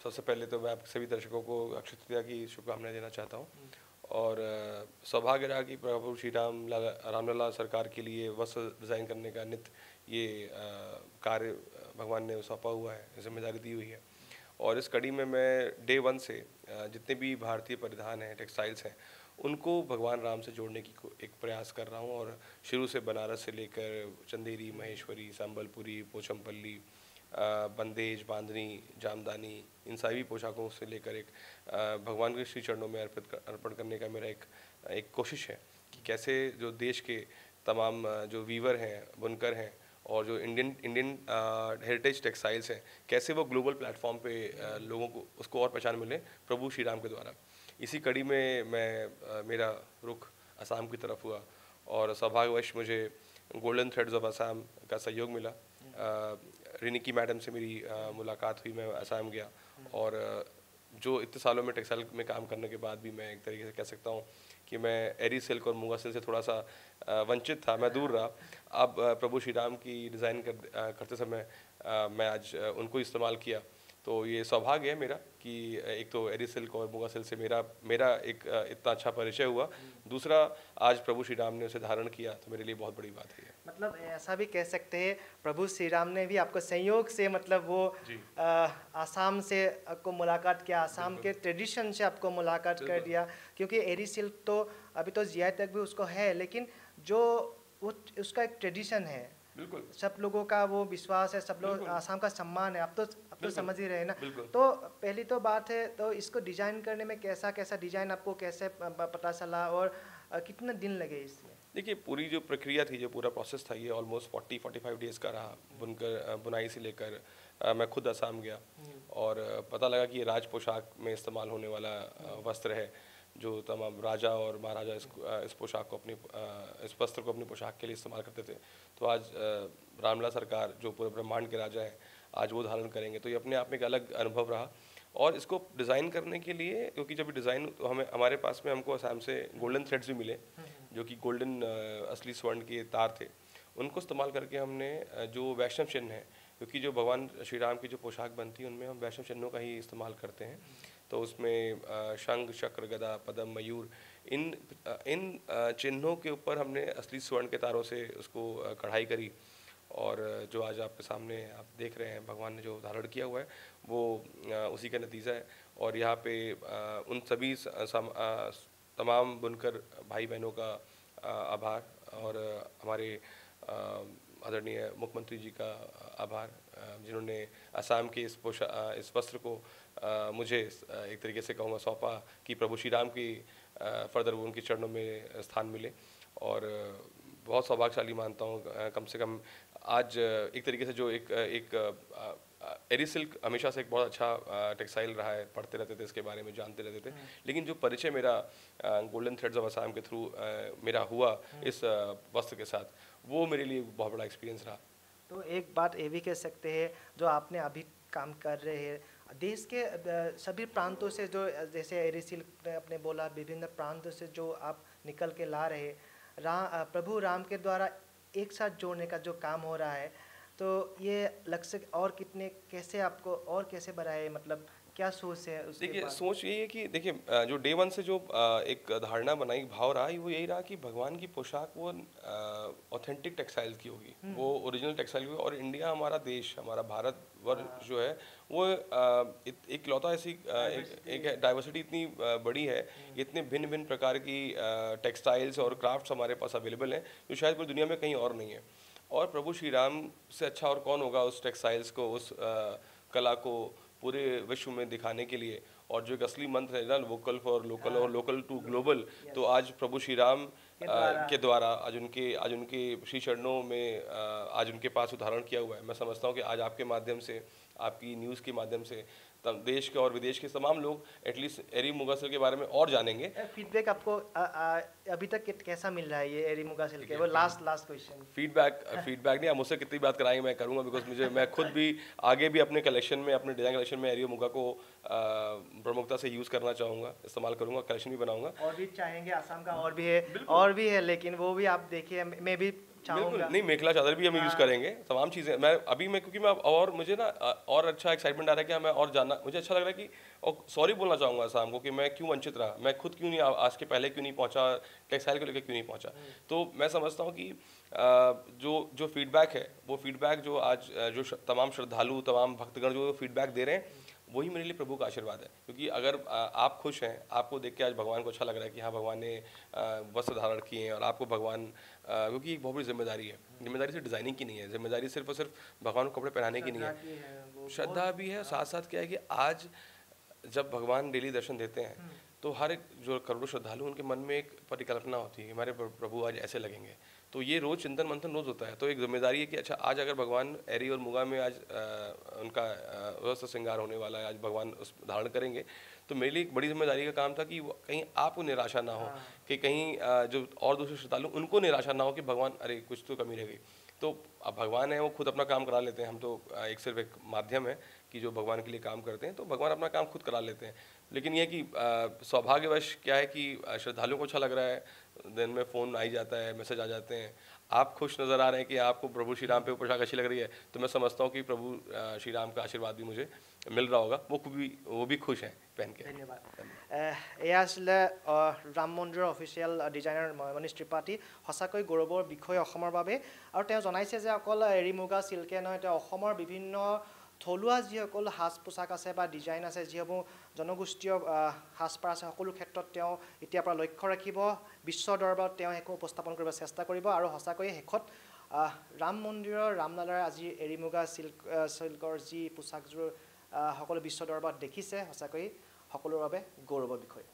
सबसे पहले तो मैं आप सभी दर्शकों को अक्षय तृतीया की शुभकामनाएं देना चाहता हूँ। और सौभाग्य रहा कि प्रभु श्री रामलला सरकार के लिए वस्त्र डिज़ाइन करने का नित्य ये कार्य भगवान ने सौंपा हुआ है, जिम्मेदारी दी हुई है। और इस कड़ी में मैं डे वन से जितने भी भारतीय परिधान हैं, टेक्सटाइल्स हैं, उनको भगवान राम से जोड़ने की एक प्रयास कर रहा हूँ। और शुरू से बनारस से लेकर चंदेरी, महेश्वरी, संबलपुरी, पोचमपल्ली, बंदेज, बांधनी, जामदानी, इन सभी पोशाकों से लेकर एक भगवान के श्री चरणों में अर्पण करने का मेरा एक कोशिश है कि कैसे जो देश के तमाम जो वीवर हैं, बुनकर हैं और जो इंडियन हेरिटेज टेक्सटाइल्स हैं, कैसे वो ग्लोबल प्लेटफॉर्म पे लोगों को उसको और पहचान मिले प्रभु श्री राम के द्वारा। इसी कड़ी में मेरा रुख असम की तरफ हुआ और सौभाग्यवश मुझे गोल्डन थ्रेड्स ऑफ असम का सहयोग मिला। रिनिकी मैडम से मेरी मुलाकात हुई, मैं असम गया और जो इतने सालों में टेक्सटाइल में काम करने के बाद भी मैं एक तरीके से कह सकता हूँ कि मैं एरी सिल्क और मूंगा सिल्क से थोड़ा सा वंचित था, मैं दूर रहा। अब प्रभु श्री राम की डिज़ाइन करते समय मैं आज उनको इस्तेमाल किया। तो ये सौभाग्य है मेरा कि एक तो एरी सिल्क और मूंगा सिल्क से मेरा एक इतना अच्छा परिचय हुआ। दूसरा, आज प्रभु श्री राम ने उसे धारण किया, तो मेरे लिए बहुत बड़ी बात है। मतलब ऐसा भी कह सकते हैं प्रभु श्री राम ने भी आपको संयोग से मतलब वो आसाम से आपको मुलाकात किया, आसाम के ट्रेडिशन से आपको मुलाकात कर दिया। क्योंकि एरी सिल्क तो अभी तो जीआई तक भी उसको है, लेकिन जो वो उसका एक ट्रेडिशन है, बिल्कुल सब लोगों का वो विश्वास है, सब लोग आसाम का सम्मान है। अब तो समझ ही रहे ना। तो पहली तो बात है, तो इसको डिजाइन करने में कैसा डिजाइन आपको कैसे पता चला और कितने दिन लगे इसमें? देखिए, पूरी जो प्रक्रिया थी, जो पूरा प्रोसेस था, ये ऑलमोस्ट 40-45 डेज़ का रहा। बुनाई से लेकर मैं खुद असम गया और पता लगा कि ये राज पोशाक में इस्तेमाल होने वाला वस्त्र है, जो तमाम राजा और महाराजा इस पोशाक को इस वस्त्र को अपनी पोशाक के लिए इस्तेमाल करते थे। तो आज रामलला सरकार जो पूरे ब्रह्मांड के राजा हैं, आज वो धारण करेंगे, तो ये अपने आप में एक अलग अनुभव रहा। और इसको डिज़ाइन करने के लिए, क्योंकि जब डिज़ाइन तो हमारे पास में हमको असम से गोल्डन थ्रेड्स भी मिले, जो कि गोल्डन असली स्वर्ण के तार थे, उनको इस्तेमाल करके हमने जो वैष्णव चिन्ह है, क्योंकि जो भगवान श्री राम की जो पोशाक बनती है उनमें हम वैष्णव चिन्हों का ही इस्तेमाल करते हैं। तो उसमें शंख, चक्र, गदा, पद्म, मयूर, इन चिन्हों के ऊपर हमने असली स्वर्ण के तारों से उसको कढ़ाई करी। और जो आज आपके सामने आप देख रहे हैं, भगवान ने जो धारण किया हुआ है, वो उसी का नतीजा है। और यहाँ पे उन सभी तमाम बुनकर भाई बहनों का आभार और हमारे आदरणीय मुख्यमंत्री जी का आभार, जिन्होंने असम के इस वस्त्र को मुझे एक तरीके से कहूँगा सौंपा कि प्रभु श्री राम की फर्दर उनके चरणों में स्थान मिले। और बहुत सौभाग्यशाली मानता हूँ। कम से कम आज एक तरीके से जो एक एरी सिल्क हमेशा से एक बहुत अच्छा टेक्सटाइल रहा है, पढ़ते रहते थे इसके बारे में, जानते रहते थे, लेकिन जो परिचय मेरा गोल्डन थ्रेड्स ऑफ असम के थ्रू मेरा हुआ इस वस्त्र के साथ, वो मेरे लिए बहुत बड़ा एक्सपीरियंस रहा। तो एक बात ये भी कह सकते हैं, जो आपने अभी काम कर रहे हैं देश के सभी प्रांतों से, जो जैसे एरी सिल्क आपने बोला, विभिन्न प्रांतों से जो आप निकल के ला रहे, प्रभु राम के द्वारा एक साथ जोड़ने का जो काम हो रहा है, तो ये लक्ष्य और कितने कैसे आपको और कैसे बढ़ाए, मतलब क्या सोच है उसके? देखिए, सोच यही है कि देखिए, जो डे वन से जो एक धारणा बनाई, भाव रहा, वो यही रहा कि भगवान की पोशाक वो ऑथेंटिक टेक्सटाइल्स की होगी, वो ओरिजिनल टेक्सटाइल होगी। और इंडिया हमारा देश, हमारा भारतवर्ष जो है, वो एक लौता ऐसी एक डाइवर्सिटी इतनी बड़ी है, इतने भिन्न भिन्न प्रकार की टेक्सटाइल्स और क्राफ्ट्स हमारे पास अवेलेबल हैं, जो शायद पूरी दुनिया में कहीं और नहीं है। और प्रभु श्री राम से अच्छा और कौन होगा उस टेक्सटाइल्स को, उस कला को पूरे विश्व में दिखाने के लिए। और जो एक असली मंत्र है ना, वोकल फॉर लोकल और लोकल टू ग्लोबल, तो आज प्रभु श्री राम के द्वारा आज उनके श्री चरणों में आज उनके पास उदाहरण किया हुआ है। मैं समझता हूँ कि आज आपके माध्यम से, आपकी न्यूज़ के माध्यम से देश के और विदेश के तमाम लोग एटलीस्ट एरी मूंगा सिल्क के बारे में और जानेंगे। फीडबैक आपको अभी तक कैसा मिल रहा है ये एरी मूंगा सिल्क के? वो लास्ट क्वेश्चन। फीडबैक नहीं, आप मुझसे कितनी बात कराएंगे, मैं करूँगा, बिकॉज मैं खुद भी आगे भी अपने कलेक्शन में, अपने डिजाइन कलेक्शन में एरी मूंगा को प्रमुखता से यूज़ करना चाहूँगा, इस्तेमाल करूँगा, कलेक्शन भी बनाऊँगा। और भी चाहेंगे, आसाम का और भी है, लेकिन वो भी आप देखिए, मैं भी चाहूँगा। नहीं, मेखला चादर भी हम यूज़ करेंगे, तमाम चीज़ें। मैं क्योंकि मैं और मुझे ना और अच्छा एक्साइटमेंट आ रहा है कि मैं और जानना, मुझे अच्छा लग रहा है कि, और सॉरी बोलना चाहूँगा शाम को कि मैं क्यों वंचित रहा, मैं खुद क्यों नहीं आज के पहले क्यों नहीं पहुँचा, टेक्सटाइल को लेकर क्यों नहीं पहुँचा। तो मैं समझता हूँ कि जो फीडबैक है, वो फीडबैक जो आज तमाम श्रद्धालु, तमाम भक्तगण जो फीडबैक दे रहे हैं, वही मेरे लिए प्रभु का आशीर्वाद है। क्योंकि अगर आप खुश हैं, आपको देख के आज भगवान को अच्छा लग रहा है कि हाँ, भगवान ने वस्त्र धारण किए हैं, और आपको भगवान क्योंकि एक बहुत बड़ी जिम्मेदारी है, जिम्मेदारी सिर्फ डिज़ाइनिंग की नहीं है, जिम्मेदारी सिर्फ और सिर्फ भगवान को कपड़े पहनाने की नहीं है, श्रद्धा भी है। साथ साथ क्या है कि आज जब भगवान डेली दर्शन देते हैं, तो हर एक जो करोड़ों श्रद्धालु, उनके मन में एक परिकल्पना होती है कि हमारे प्रभु आज ऐसे लगेंगे। तो ये रोज चिंतन मंथन रोज होता है। तो एक जिम्मेदारी है कि अच्छा, आज अगर भगवान एरी और मुगा में आज उनका वस्त्र श्रृंगार होने वाला है, आज भगवान उस धारण करेंगे, तो मेरे लिए एक बड़ी जिम्मेदारी का काम था कि कहीं आपको निराशा ना हो, कि कहीं जो और दूसरे श्रद्धालु उनको निराशा ना हो कि भगवान अरे कुछ तो कमी रह गई। तो अब भगवान है, वो खुद अपना काम करा लेते हैं, हम तो सिर्फ एक माध्यम है कि जो भगवान के लिए काम करते हैं, तो भगवान अपना काम खुद करा लेते हैं। लेकिन यह कि सौभाग्यवश क्या है कि श्रद्धालुओं को अच्छा लग रहा है, दिन में फ़ोन आ ही जाता है, मैसेज आ जाते हैं, आप खुश नज़र आ रहे हैं कि आपको प्रभु श्री राम पे पोशाक अच्छी लग रही है, तो मैं समझता हूँ कि प्रभु श्री राम का आशीर्वाद भी मुझे मिल रहा होगा, वो भी खुश हैं पहन के। ধন্যবাদ। এয়া আছিলে ৰাম মন্দিৰৰ অফিচিয়েল ডিজাইনাৰ মনীষ ত্ৰিপাঠী। সঁচাকৈ গৌৰৱৰ বিষয় অসমৰ বাবে। আৰু তেওঁ জনাইছে যে অকল এৰী মুগা চিল্কে নহয়, তেওঁ অসমৰ বিভিন্ন থলুৱা যিসকল সাজ পোছাক আছে বা ডিজাইন আছে, যিসমূহ জনগোষ্ঠীয় সাজপাৰ আছে, সকলো ক্ষেত্ৰত তেওঁ এতিয়াৰ পৰা লক্ষ্য ৰাখিব, বিশ্ব দৰবাৰত তেওঁ সেইসমূহ উপস্থাপন কৰিব চেষ্টা কৰিব। আৰু সঁচাকৈ শেষত ৰাম মন্দিৰৰ ৰামলালাৰ আজি এৰী মুগা চিল্কৰ যি পোছাকযোৰ সকলো বিশ্ব দৰবাৰত দেখিছে, সঁচাকৈ সকলোৰে বাবে গৌৰৱৰ বিষয়।